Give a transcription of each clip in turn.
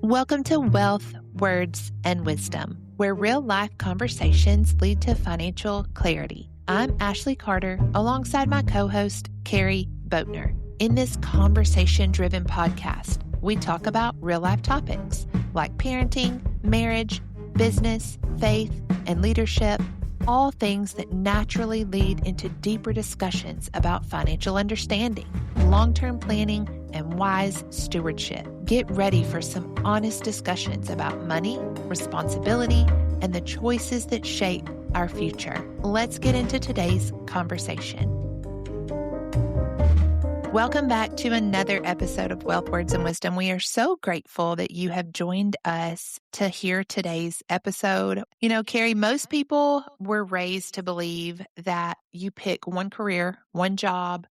Welcome to Wealth, Words, and Wisdom, where real life conversations lead to financial clarity. I'm Ashley Carter, alongside my co host, Carrie Boatner. In this conversation driven podcast, we talk about real life topics like parenting, marriage, business, faith, and leadership, all things that naturally lead into deeper discussions about financial understanding, long-term planning, and wise stewardship. Get ready for some honest discussions about money, responsibility, and the choices that shape our future. Let's get into today's conversation. Welcome back to another episode of Wealth, Words, and Wisdom. We are so grateful that you have joined us to hear today's episode. You know, Carrie, most people were raised to believe that you pick one career, one job,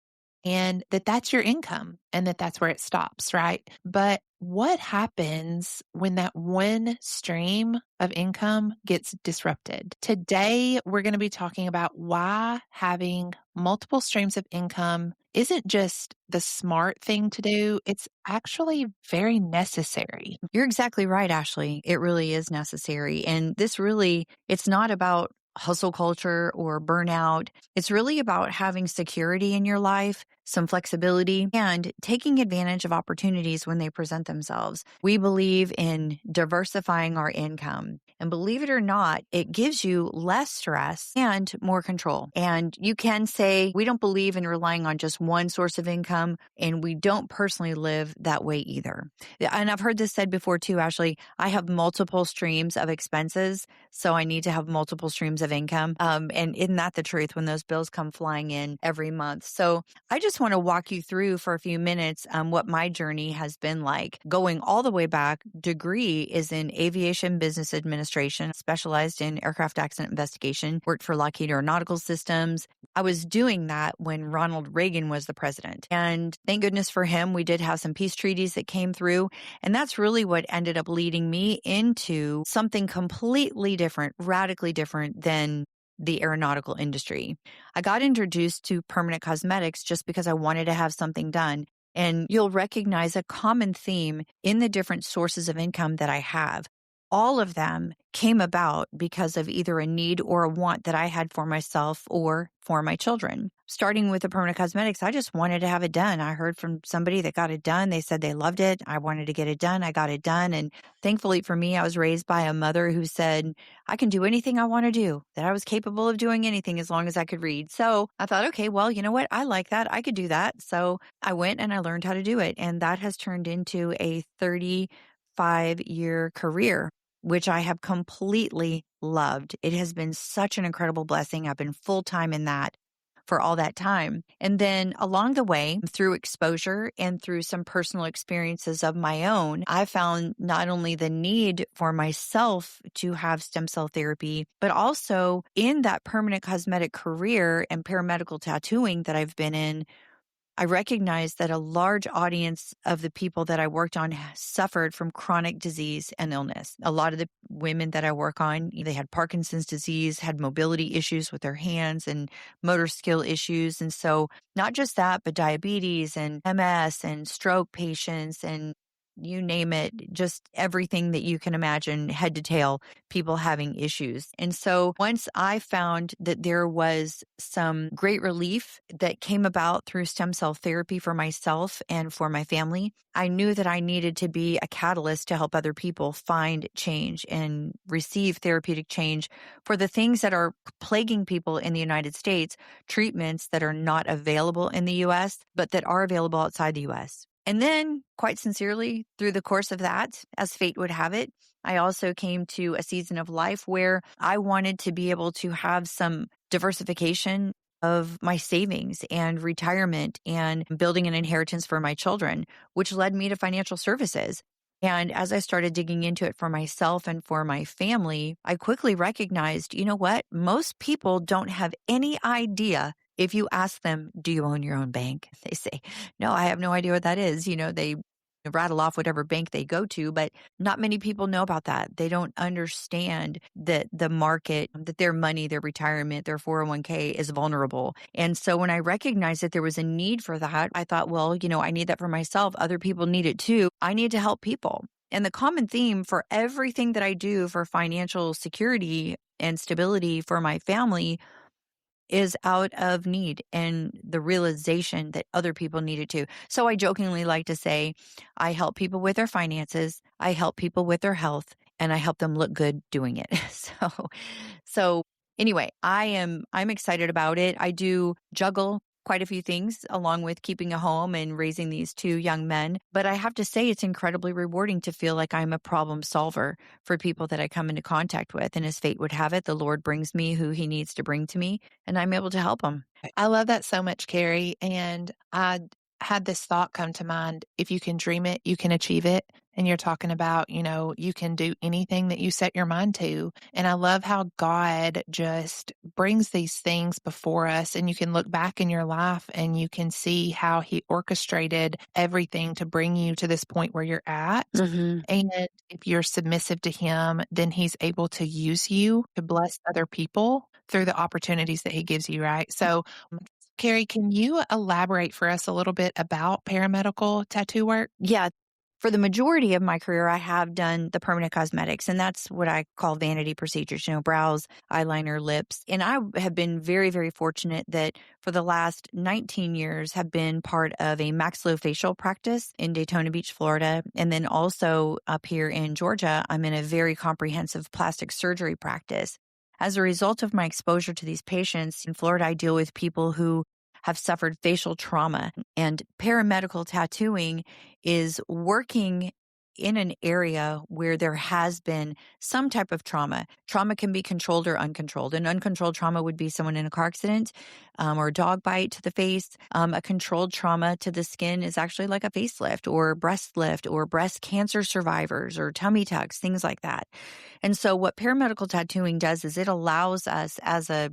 and that's your income and that's where it stops, right? But what happens when that one stream of income gets disrupted? Today, we're going to be talking about why having multiple streams of income isn't just the smart thing to do, it's actually very necessary. You're exactly right, Ashley. It really is necessary. And it's not about hustle culture or burnout. It's really about having security in your life, some flexibility, and taking advantage of opportunities when they present themselves. We believe in diversifying our income. And believe it or not, it gives you less stress and more control. And you can say, we don't believe in relying on just one source of income, and we don't personally live that way either. And I've heard this said before too, Ashley, I have multiple streams of expenses, so I need to have multiple streams of income. And isn't that the truth when those bills come flying in every month? So I just want to walk you through for a few minutes what my journey has been like. Going all the way back, degree is in aviation business administration, specialized in aircraft accident investigation, worked for Lockheed Aeronautical Systems. I was doing that when Ronald Reagan was the president. And thank goodness for him, we did have some peace treaties that came through. And that's really what ended up leading me into something completely different, radically different than the aeronautical industry. I got introduced to permanent cosmetics just because I wanted to have something done. And you'll recognize a common theme in the different sources of income that I have. All of them came about because of either a need or a want that I had for myself or for my children. Starting with the permanent cosmetics, I just wanted to have it done. I heard from somebody that got it done. They said they loved it. I wanted to get it done. I got it done. And thankfully for me, I was raised by a mother who said, I can do anything I want to do, that I was capable of doing anything as long as I could read. So I thought, okay, well, you know what? I like that. I could do that. So I went and I learned how to do it. And that has turned into a 35-year career, which I have completely loved. It has been such an incredible blessing. I've been full-time in that for all that time. And then along the way, through exposure and through some personal experiences of my own, I found not only the need for myself to have stem cell therapy, but also in that permanent cosmetic career and paramedical tattooing that I've been in, I recognized that a large audience of the people that I worked on suffered from chronic disease and illness. A lot of the women that I work on, they had Parkinson's disease, had mobility issues with their hands and motor skill issues. And so not just that, but diabetes and MS and stroke patients and you name it, just everything that you can imagine, head to tail, people having issues. And so once I found that there was some great relief that came about through stem cell therapy for myself and for my family, I knew that I needed to be a catalyst to help other people find change and receive therapeutic change for the things that are plaguing people in the United States, treatments that are not available in the U.S., but that are available outside the U.S. And then, quite sincerely, through the course of that, as fate would have it, I also came to a season of life where I wanted to be able to have some diversification of my savings and retirement and building an inheritance for my children, which led me to financial services. And as I started digging into it for myself and for my family, I quickly recognized, you know what? Most people don't have any idea. If you ask them, do you own your own bank? They say, no, I have no idea what that is. You know, they rattle off whatever bank they go to, but not many people know about that. They don't understand that the market, that their money, their retirement, their 401k is vulnerable. And so when I recognized that there was a need for that, I thought, well, you know, I need that for myself. Other people need it too. I need to help people. And the common theme for everything that I do for financial security and stability for my family is out of need and the realization that other people need it too. So I jokingly like to say, I help people with their finances, I help people with their health, and I help them look good doing it. So anyway, I'm excited about it. I do juggle quite a few things along with keeping a home and raising these two young men. But I have to say, it's incredibly rewarding to feel like I'm a problem solver for people that I come into contact with. And as fate would have it, the Lord brings me who he needs to bring to me, and I'm able to help them. I love that so much, Carrie. And I had this thought come to mind. If you can dream it, you can achieve it. And you're talking about, you can do anything that you set your mind to. And I love how God just brings these things before us, and you can look back in your life and you can see how he orchestrated everything to bring you to this point where you're at. Mhm. And if you're submissive to him, then he's able to use you to bless other people through the opportunities that he gives you, right? So, Carrie, can you elaborate for us a little bit about paramedical tattoo work? Yeah. For the majority of my career, I have done the permanent cosmetics, and that's what I call vanity procedures, brows, eyeliner, lips. And I have been very, very fortunate that for the last 19 years have been part of a maxillofacial practice in Daytona Beach, Florida. And then also up here in Georgia, I'm in a very comprehensive plastic surgery practice. As a result of my exposure to these patients in Florida, I deal with people who have suffered facial trauma, and paramedical tattooing is working in an area where there has been some type of trauma. Trauma can be controlled or uncontrolled. An uncontrolled trauma would be someone in a car accident or a dog bite to the face. A controlled trauma to the skin is actually like a facelift or breast lift or breast cancer survivors or tummy tucks, things like that. And so what paramedical tattooing does is it allows us as a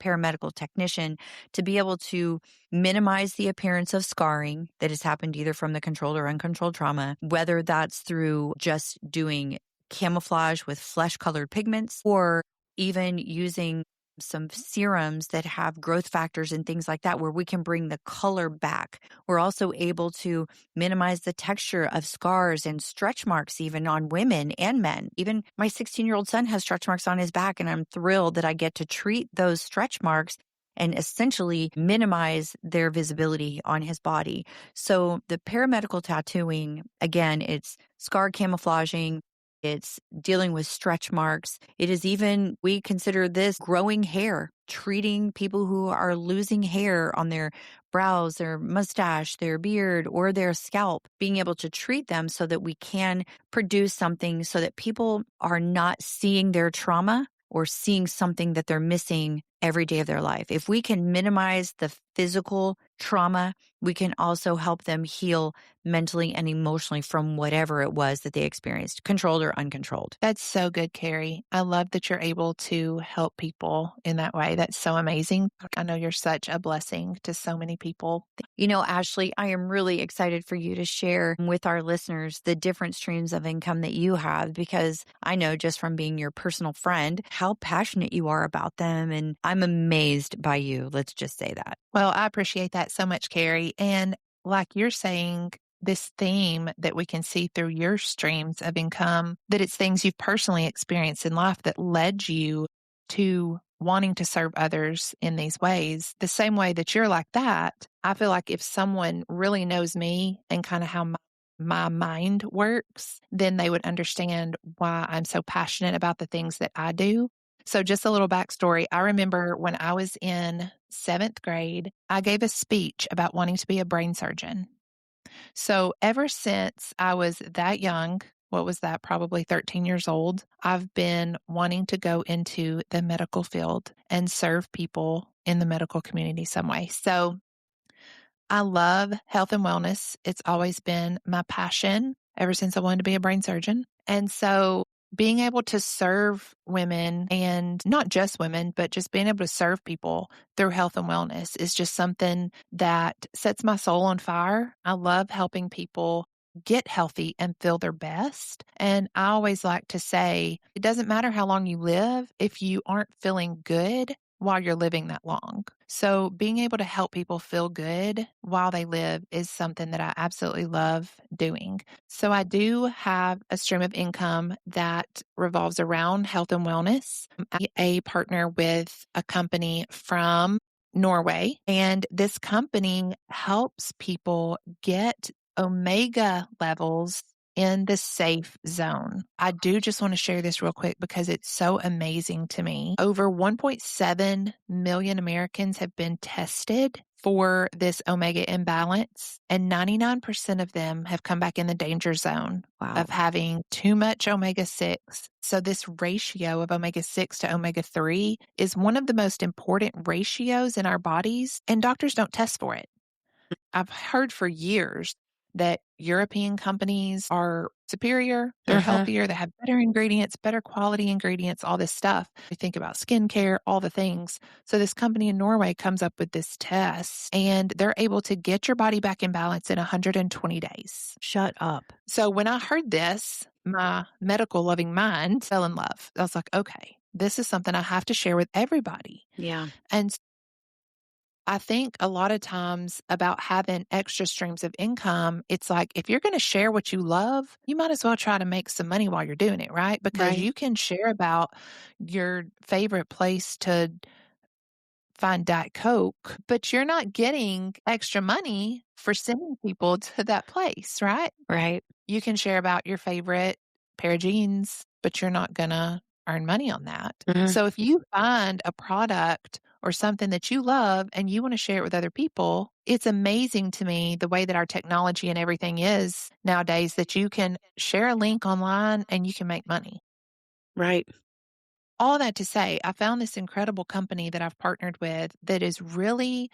paramedical technician to be able to minimize the appearance of scarring that has happened either from the controlled or uncontrolled trauma, whether that's through just doing camouflage with flesh-colored pigments or even using some serums that have growth factors and things like that, where we can bring the color back. We're also able to minimize the texture of scars and stretch marks even on women and men. Even my 16-year-old son has stretch marks on his back, and I'm thrilled that I get to treat those stretch marks and essentially minimize their visibility on his body. So the paramedical tattooing, again, it's scar camouflaging, it's dealing with stretch marks. It is even, we consider this growing hair, treating people who are losing hair on their brows, their mustache, their beard, or their scalp, being able to treat them so that we can produce something so that people are not seeing their trauma or seeing something that they're missing every day of their life. If we can minimize the physical trauma, we can also help them heal mentally and emotionally from whatever it was that they experienced, controlled or uncontrolled. That's so good, Carrie. I love that you're able to help people in that way. That's so amazing. I know you're such a blessing to so many people. Ashley, I am really excited for you to share with our listeners the different streams of income that you have, because I know just from being your personal friend how passionate you are about them. And I'm amazed by you. Let's just say that. Well, I appreciate that so much, Carrie. And like you're saying, this theme that we can see through your streams of income, that it's things you've personally experienced in life that led you to wanting to serve others in these ways. The same way that you're like that, I feel like if someone really knows me and kind of how my mind works, then they would understand why I'm so passionate about the things that I do. So just a little backstory. I remember when I was in 7th grade, I gave a speech about wanting to be a brain surgeon. So ever since I was that young, what was that, probably 13 years old, I've been wanting to go into the medical field and serve people in the medical community some way. So I love health and wellness. It's always been my passion ever since I wanted to be a brain surgeon. And so being able to serve women, and not just women, but just being able to serve people through health and wellness is just something that sets my soul on fire. I love helping people get healthy and feel their best. And I always like to say, it doesn't matter how long you live if you aren't feeling good while you're living that long. So being able to help people feel good while they live is something that I absolutely love doing. So I do have a stream of income that revolves around health and wellness. I'm a partner with a company from Norway, and this company helps people get omega levels in the safe zone. I do just want to share this real quick because it's so amazing to me. Over 1.7 million Americans have been tested for this omega imbalance, and 99% of them have come back in the danger zone Wow. of having too much omega 6. So, this ratio of omega 6 to omega 3 is one of the most important ratios in our bodies, and doctors don't test for it. I've heard for years that European companies are superior, they're Mhm. healthier, they have better ingredients, better quality ingredients, all this stuff. We think about skincare, all the things. So this company in Norway comes up with this test and they're able to get your body back in balance in 120 days. Shut up. So when I heard this, my medical loving mind fell in love. I was like, okay, this is something I have to share with everybody. Yeah. And I think a lot of times about having extra streams of income, it's like if you're going to share what you love, you might as well try to make some money while you're doing it, right? Because Right. you can share about your favorite place to find Diet Coke, but you're not getting extra money for sending people to that place, right? Right. You can share about your favorite pair of jeans, but you're not going to earn money on that. Mhm. So if you find a product or something that you love and you want to share it with other people, it's amazing to me the way that our technology and everything is nowadays that you can share a link online and you can make money. Right. All that to say, I found this incredible company that I've partnered with that is really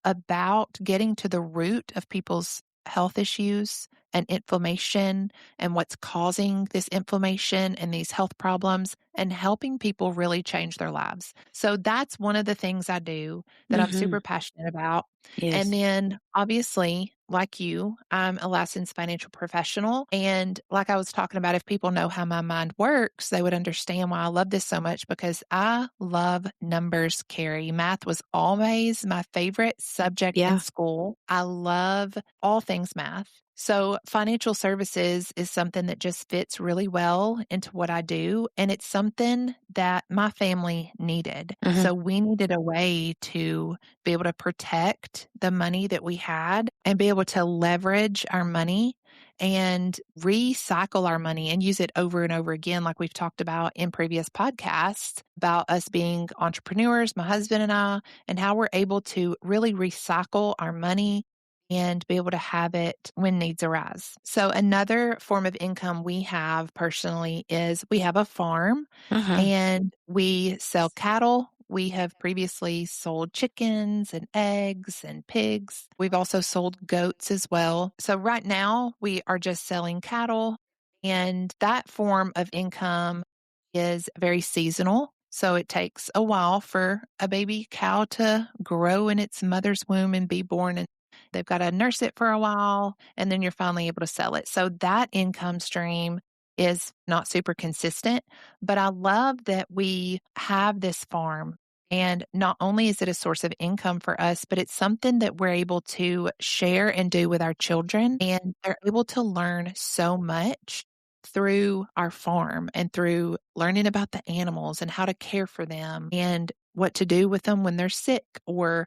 about getting to the root of people's health issues and inflammation and what's causing this inflammation and these health problems and helping people really change their lives. So that's one of the things I do that I'm Mhm. super passionate about. And Yes. then obviously, like you, I'm a licensed financial professional. And like I was talking about, if people know how my mind works, they would understand why I love this so much because I love numbers, Carrie. Math was always my favorite subject in Yeah. school. I love all things math. So, financial services is something that just fits really well into what I do. And it's something that my family needed. Mhm. So, we needed a way to be able to protect the money that we had and be able to leverage our money and recycle our money and use it over and over again, like we've talked about in previous podcasts about us being entrepreneurs, my husband and I, and how we're able to really recycle our money and be able to have it when needs arise. So, another form of income we have personally is we have a farm Mhm. and we sell cattle. We have previously sold chickens and eggs and pigs. We've also sold goats as well. So, right now, we are just selling cattle, and that form of income is very seasonal. So, it takes a while for a baby cow to grow in its mother's womb and be born. And they've got to nurse it for a while, and then you're finally able to sell it. So, that income stream is not super consistent, but I love that we have this farm. And not only is it a source of income for us, but it's something that we're able to share and do with our children. And they're able to learn so much through our farm and through learning about the animals and how to care for them and what to do with them when they're sick or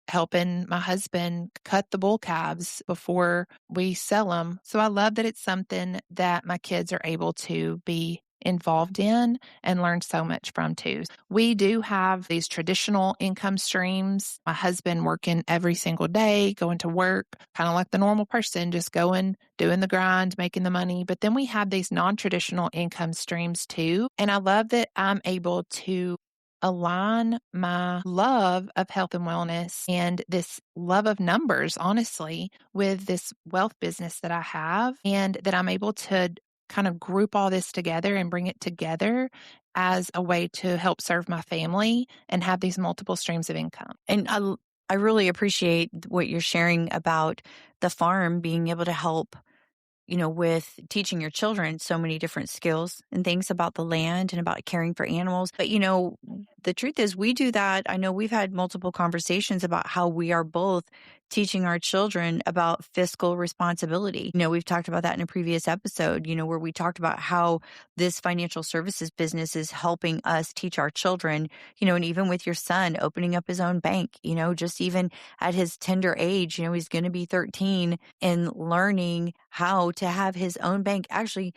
helping my husband cut the bull calves before we sell them. So I love that it's something that my kids are able to be involved in and learn so much from too. We do have these traditional income streams. My husband working every single day, going to work, kind of like the normal person, just going, doing the grind, making the money. But then we have these non-traditional income streams too. And I love that I'm able to align my love of health and wellness and this love of numbers, honestly, with this wealth business that I have, and that I'm able to kind of group all this together and bring it together as a way to help serve my family and have these multiple streams of income. And I really appreciate what you're sharing about the farm being able to help, with teaching your children so many different skills and things about the land and about caring for animals. But, The truth is, we do that. I know we've had multiple conversations about how we are both teaching our children about fiscal responsibility. We've talked about that in a previous episode, where we talked about how this financial services business is helping us teach our children, and even with your son opening up his own bank, just even at his tender age, he's going to be 13 and learning how to have his own bank. Actually,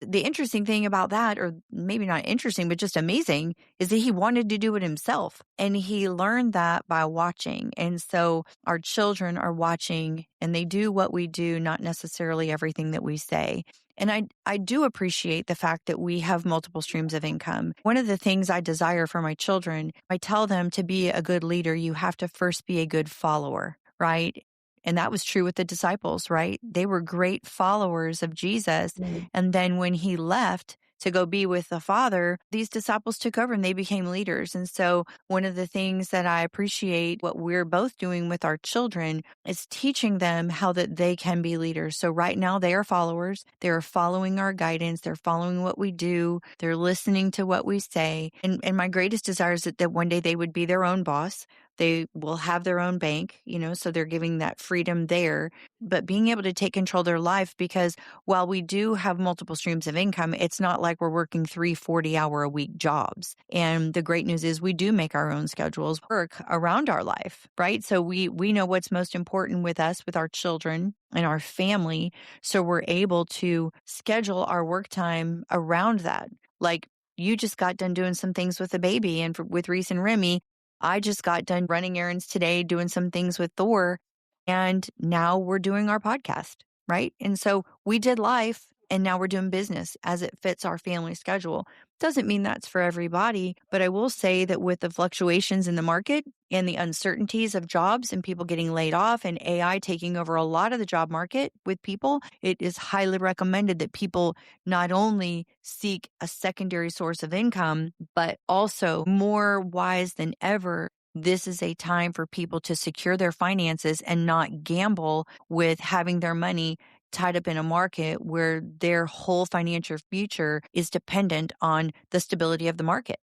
the interesting thing about that, or maybe not interesting, but just amazing, is that he wanted to do it himself. And he learned that by watching. And so our children are watching and they do what we do, not necessarily everything that we say. And I do appreciate the fact that we have multiple streams of income. One of the things I desire for my children, I tell them to be a good leader, you have to first be a good follower, right? And that was true with the disciples, right? They were great followers of Jesus. And then when he left to go be with the Father, these disciples took over and they became leaders. And so one of the things that I appreciate what we're both doing with our children is teaching them how that they can be leaders. So right now they are followers. They're following our guidance. They're following what we do. They're listening to what we say. And my greatest desire is that one day they would be their own boss. They will have their own bank, so they're giving that freedom there, but being able to take control of their life, because while we do have multiple streams of income, it's not like we're working 3 40-hour-a-week jobs. And the great news is we do make our own schedules work around our life, right? So we know what's most important with us, with our children and our family. So we're able to schedule our work time around that. Like you just got done doing some things with the baby and with Reese and Remy. I just got done running errands today, doing some things with Thor, and now we're doing our podcast, right? And so we did life and now we're doing business as it fits our family schedule. Doesn't mean that's for everybody, but I will say that with the fluctuations in the market and the uncertainties of jobs and people getting laid off and AI taking over a lot of the job market with people, it is highly recommended that people not only seek a secondary source of income, but also more wise than ever. This is a time for people to secure their finances and not gamble with having their money tied up in a market where their whole financial future is dependent on the stability of the market.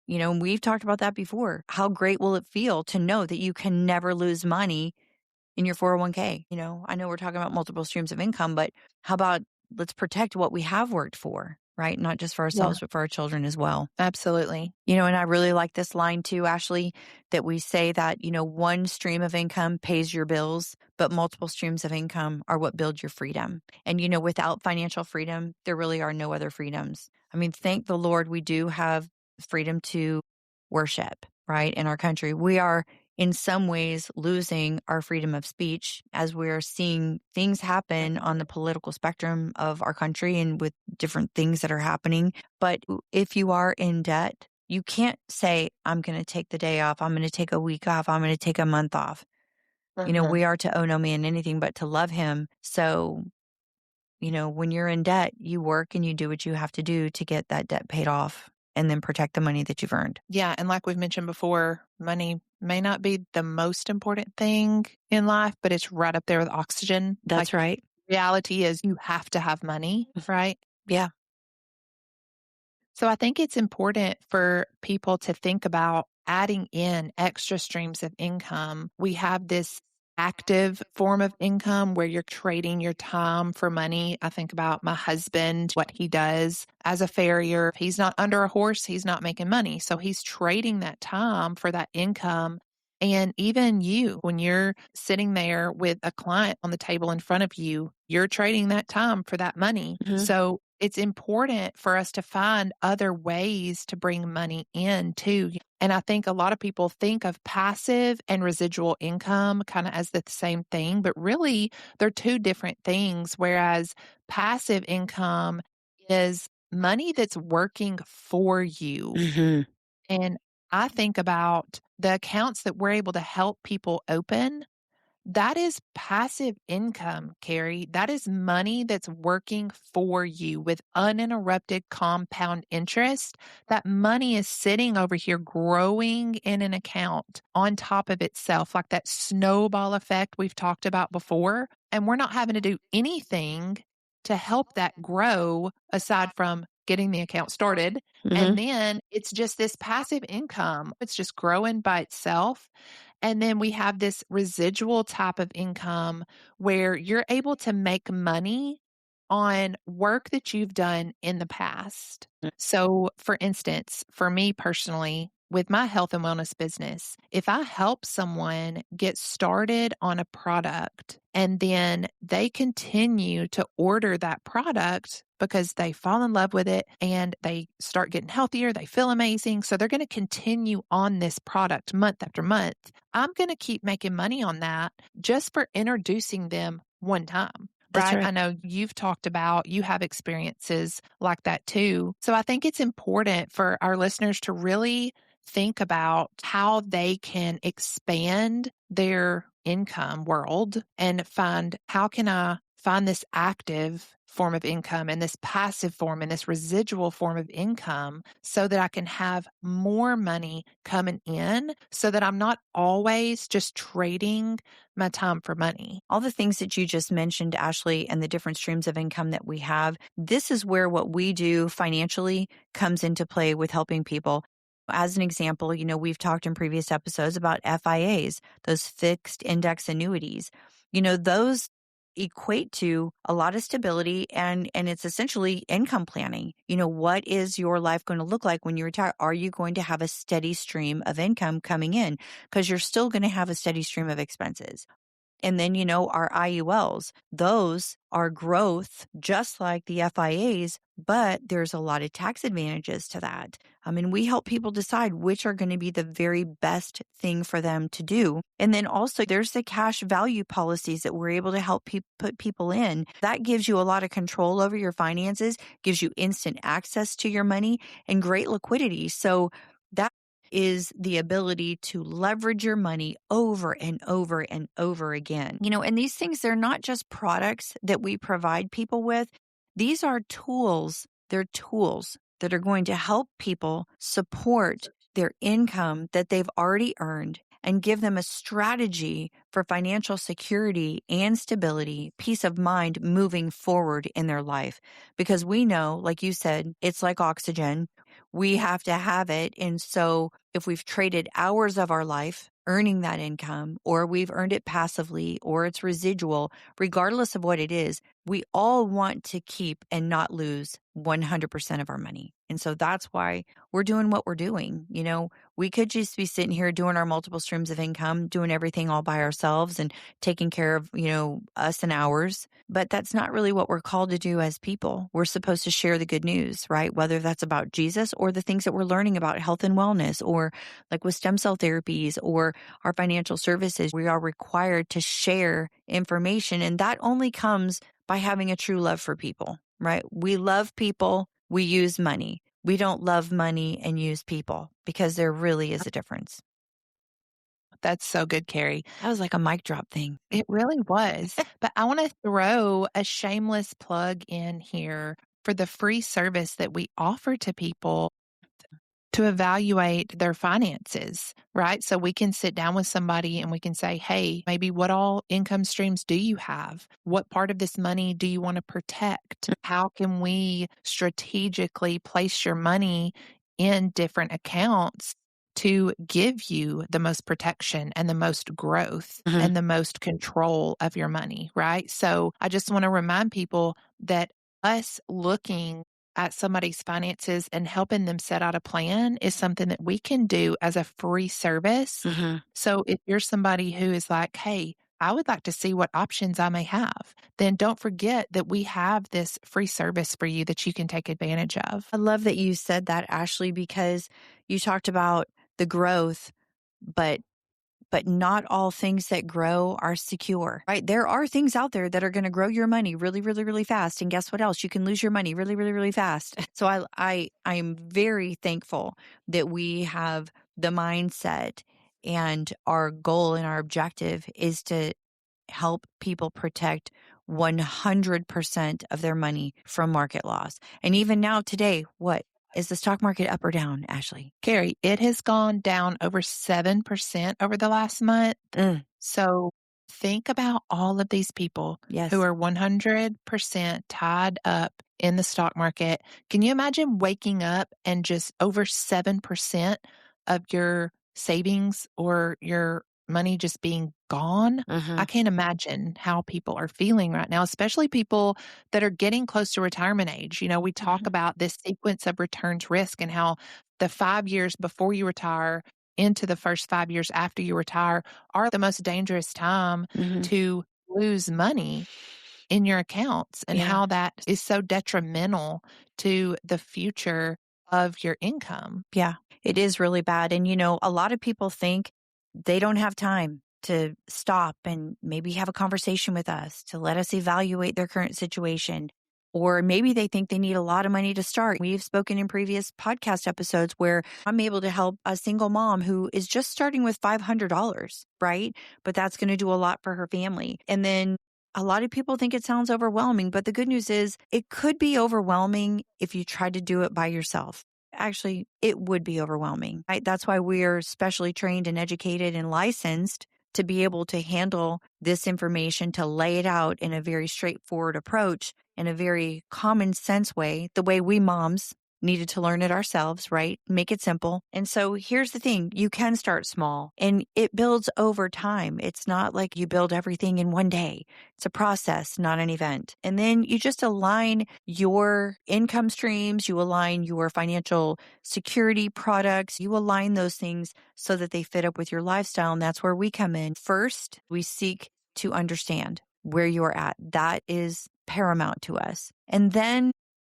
We've talked about that before. How great will it feel to know that you can never lose money in your 401k? I know we're talking about multiple streams of income, but how about let's protect what we have worked for, right? Not just for ourselves, but for our children as well. Absolutely. And I really like this line too, Ashley, that we say that, one stream of income pays your bills, but multiple streams of income are what build your freedom. And, without financial freedom, there really are no other freedoms. I mean, thank the Lord we do have freedom to worship, right? In our country, we are in some ways losing our freedom of speech as we're seeing things happen on the political spectrum of our country and with different things that are happening. But if you are in debt, you can't say, I'm going to take the day off. I'm going to take a week off. I'm going to take a month off. We are to owe no man anything but to love him. So, when you're in debt, you work and you do what you have to do to get that debt paid off and then protect the money that you've earned. Yeah. And like we've mentioned before, money may not be the most important thing in life, but it's right up there with oxygen. That's right. Reality is you have to have money, right? Yeah. So I think it's important for people to think about adding in extra streams of income. We have this active form of income where you're trading your time for money. I think about my husband, what he does as a farrier. He's not under a horse, he's not making money. So he's trading that time for that income. And even you, when you're sitting there with a client on the table in front of you, you're trading that time for that money. So it's important for us to find other ways to bring money in too. And I think a lot of people think of passive and residual income kind of as the same thing, but really they're two different things. Whereas passive income is money that's working for you. And I think about the accounts that we're able to help people open. That is passive income, Carrie. That is money that's working for you with uninterrupted compound interest. That money is sitting over here growing in an account on top of itself, like that snowball effect we've talked about before. And we're not having to do anything to help that grow aside from getting the account started. And then it's just this passive income. It's just growing by itself. And then we have this residual type of income where you're able to make money on work that you've done in the past. So, for instance, for me personally, with my health and wellness business, if I help someone get started on a product and then they continue to order that product because they fall in love with it and they start getting healthier, they feel amazing. So they're going to continue on this product month after month. I'm going to keep making money on that just for introducing them one time. That's right. I know you've talked about, you have experiences like that too. So I think it's important for our listeners to really think about how they can expand their income world and find, how can I find this active form of income and this passive form and this residual form of income so that I can have more money coming in so that I'm not always just trading my time for money. All the things that you just mentioned, Ashley, and the different streams of income that we have, this is where what we do financially comes into play with helping people. As an example, we've talked in previous episodes about FIAs, those fixed index annuities. Those equate to a lot of stability and it's essentially income planning. What is your life going to look like when you retire? Are you going to have a steady stream of income coming in? Because you're still going to have a steady stream of expenses. And then, our IULs, those are growth just like the FIAs, but there's a lot of tax advantages to that. We help people decide which are going to be the very best thing for them to do. And then also there's the cash value policies that we're able to help put people in. That gives you a lot of control over your finances, gives you instant access to your money and great liquidity. So that is the ability to leverage your money over and over and over again. And these things, they're not just products that we provide people with. These are tools. They're tools that are going to help people support their income that they've already earned and give them a strategy for financial security and stability, peace of mind moving forward in their life. Because we know, like you said, it's like oxygen. We have to have it. And so if we've traded hours of our life earning that income, or we've earned it passively, or it's residual, regardless of what it is, we all want to keep and not lose 100% of our money. And so that's why we're doing what we're doing. We could just be sitting here doing our multiple streams of income, doing everything all by ourselves and taking care of, us and ours. But that's not really what we're called to do as people. We're supposed to share the good news, right? Whether that's about Jesus or the things that we're learning about health and wellness, or like with stem cell therapies or our financial services, we are required to share information. And that only comes by having a true love for people, right? We love people. We use money. We don't love money and use people, because there really is a difference. That's so good, Carrie. That was like a mic drop thing. It really was. But I want to throw a shameless plug in here for the free service that we offer to people to evaluate their finances, right? So we can sit down with somebody and we can say, hey, maybe what all income streams do you have? What part of this money do you want to protect? How can we strategically place your money in different accounts to give you the most protection and the most growth and the most control of your money, right? So I just want to remind people that us looking at somebody's finances and helping them set out a plan is something that we can do as a free service. So if you're somebody who is like, hey, I would like to see what options I may have, then don't forget that we have this free service for you that you can take advantage of. I love that you said that, Ashley, because you talked about the growth, but not all things that grow are secure, right? There are things out there that are going to grow your money really, really, really fast. And guess what else? You can lose your money really, really, really fast. So I'm very thankful that we have the mindset, and our goal and our objective is to help people protect 100% of their money from market loss. And even now today, what? Is the stock market up or down, Ashley? Carrie, it has gone down over 7% over the last month. So Think about all of these people who Yes. are 100% tied up in the stock market. Can you imagine waking up and just over 7% of your savings or your money just being gone? I Mhm. can't imagine how people are feeling right now, especially people that are getting close to retirement age. We talk Mhm. about this sequence of returns risk and how the 5 years before you retire into the first 5 years after you retire are the most dangerous time Mhm. to lose money in your accounts and Yeah. how that is so detrimental to the future of your income. Yeah, it is really bad. And, a lot of people think they don't have time to stop and maybe have a conversation with us to let us evaluate their current situation. Or maybe they think they need a lot of money to start. We've spoken in previous podcast episodes where I'm able to help a single mom who is just starting with $500, right? But that's going to do a lot for her family. And then a lot of people think it sounds overwhelming, but the good news is it could be overwhelming if you try to do it by yourself. Actually, it would be overwhelming, right? That's why we're specially trained and educated and licensed to be able to handle this information, to lay it out in a very straightforward approach, in a very common sense way, the way we moms needed to learn it ourselves, right? Make it simple. And so here's the thing. You can start small and it builds over time. It's not like you build everything in one day. It's a process, not an event. And then you just align your income streams, you align your financial security products, you align those things so that they fit up with your lifestyle. And that's where we come in. First, we seek to understand where you're at. That is paramount to us. And then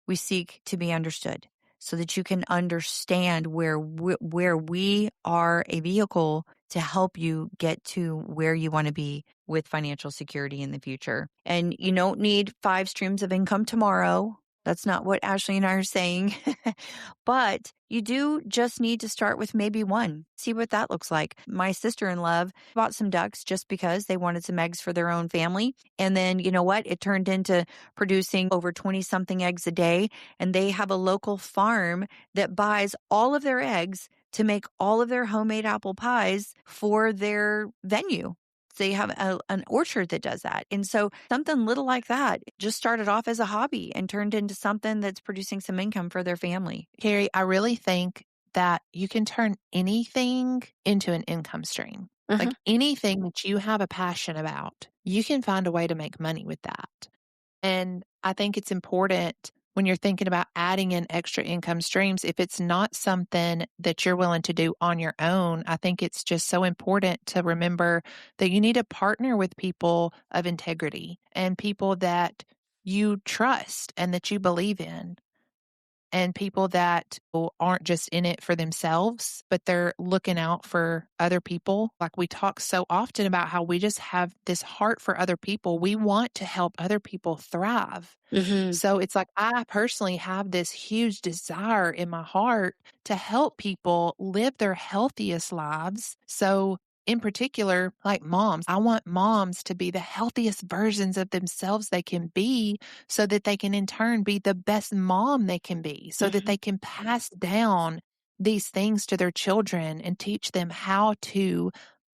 we seek to be understood so that you can understand where we are a vehicle to help you get to where you want to be with financial security in the future. And you don't need 5 streams of income tomorrow. That's not what Ashley and I are saying. But you do just need to start with maybe one. See what that looks like. My sister-in-law bought some ducks just because they wanted some eggs for their own family. And then you know what? It turned into producing over 20 something eggs a day. And they have a local farm that buys all of their eggs to make all of their homemade apple pies for their venue. They have an orchard that does that. And so something little like that just started off as a hobby and turned into something that's producing some income for their family. Carrie, I really think that you can turn anything into an income stream. Mhm. Like anything that you have a passion about, you can find a way to make money with that. And I think it's important when you're thinking about adding in extra income streams, if it's not something that you're willing to do on your own, I think it's just so important to remember that you need to partner with people of integrity and people that you trust and that you believe in and people that aren't just in it for themselves, but they're looking out for other people. Like we talk so often about how we just have this heart for other people. We want to help other people thrive. Mhm. So it's like I personally have this huge desire in my heart to help people live their healthiest lives. So in particular, like moms, I want moms to be the healthiest versions of themselves they can be so that they can in turn be the best mom they can be, so that Mhm. they can pass down these things to their children and teach them how to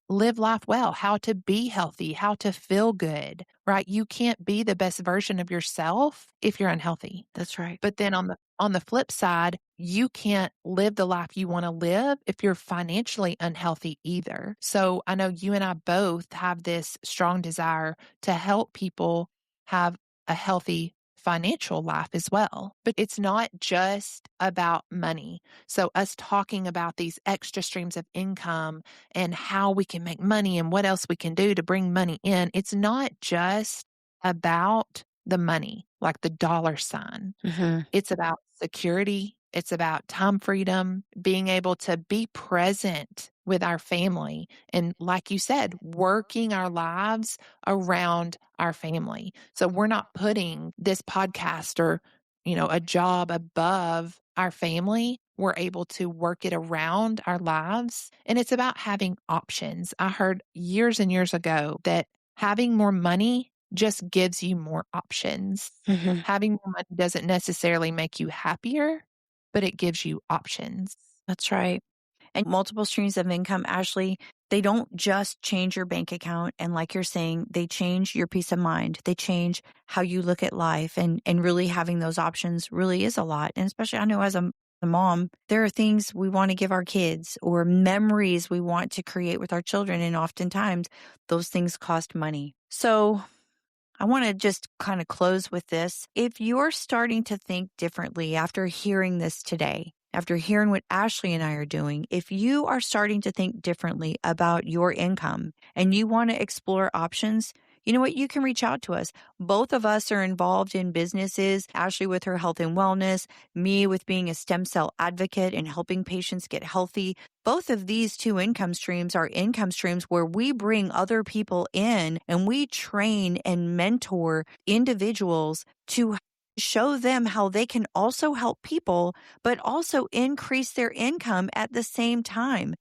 live life well, how to be healthy, how to feel good, right? You can't be the best version of yourself if you're unhealthy. That's right. But then on the flip side, you can't live the life you want to live if you're financially unhealthy either. So I know you and I both have this strong desire to help people have a healthy financial life as well. But it's not just about money. So us talking about these extra streams of income and how we can make money and what else we can do to bring money in, it's not just about the money, like the dollar sign. Mhm. It's about security. It's about time freedom, being able to be present with our family. And like you said, working our lives around our family. So we're not putting this podcast or, a job above our family. We're able to work it around our lives. And it's about having options. I heard years and years ago that having more money just gives you more options. Mhm. Having more money doesn't necessarily make you happier, but it gives you options. That's right. And multiple streams of income, Ashley, they don't just change your bank account. And like you're saying, they change your peace of mind. They change how you look at life. And really having those options really is a lot. And especially I know as a mom, there are things we want to give our kids or memories we want to create with our children. And oftentimes those things cost money. So I want to just kind of close with this. If you're starting to think differently after hearing this today, after hearing what Ashley and I are doing, if you are starting to think differently about your income and you want to explore options, you know what? You can reach out to us. Both of us are involved in businesses, Ashley with her health and wellness, me with being a stem cell advocate and helping patients get healthy. Both of these two income streams are income streams where we bring other people in and we train and mentor individuals to show them how they can also help people, but also increase their income at the same time.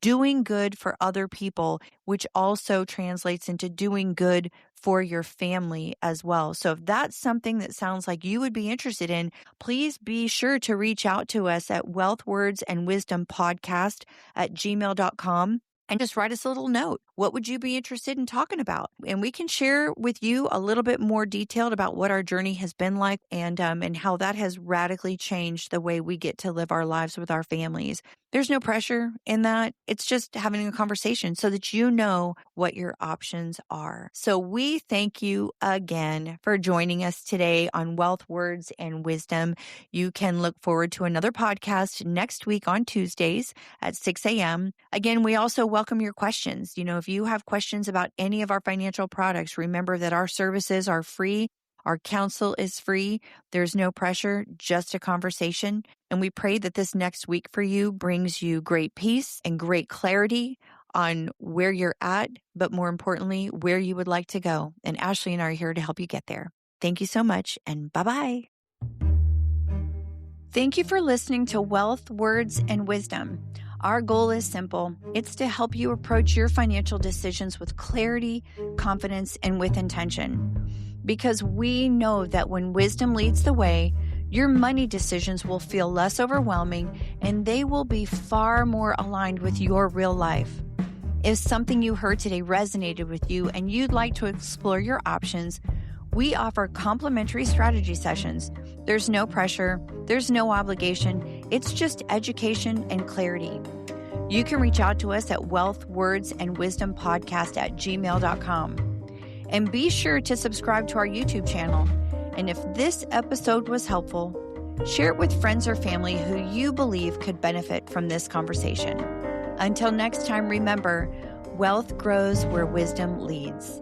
Doing good for other people, which also translates into doing good for your family as well. So if that's something that sounds like you would be interested in, please be sure to reach out to us at wealthwordsandwisdompodcast@gmail.com. And just write us a little note. What would you be interested in talking about? And we can share with you a little bit more detailed about what our journey has been like and how that has radically changed the way we get to live our lives with our families. There's no pressure in that. It's just having a conversation so that you know what your options are. So we thank you again for joining us today on Wealth, Words, and Wisdom. You can look forward to another podcast next week on Tuesdays at 6 a.m. Again, we also welcome your questions. You know, if you have questions about any of our financial products, remember that our services are free. Our counsel is free. There's no pressure, just a conversation. And we pray that this next week for you brings you great peace and great clarity on where you're at, but more importantly, where you would like to go. And Ashley and I are here to help you get there. Thank you so much, and bye-bye. Thank you for listening to Wealth, Words, and Wisdom. Our goal is simple. It's to help you approach your financial decisions with clarity, confidence, and with intention. Because we know that when wisdom leads the way, your money decisions will feel less overwhelming and they will be far more aligned with your real life. If something you heard today resonated with you and you'd like to explore your options, we offer complimentary strategy sessions. There's no pressure, there's no obligation, it's just education and clarity. You can reach out to us at wealthwordsandwisdompodcast@gmail.com. And be sure to subscribe to our YouTube channel. And if this episode was helpful, share it with friends or family who you believe could benefit from this conversation. Until next time, remember, wealth grows where wisdom leads.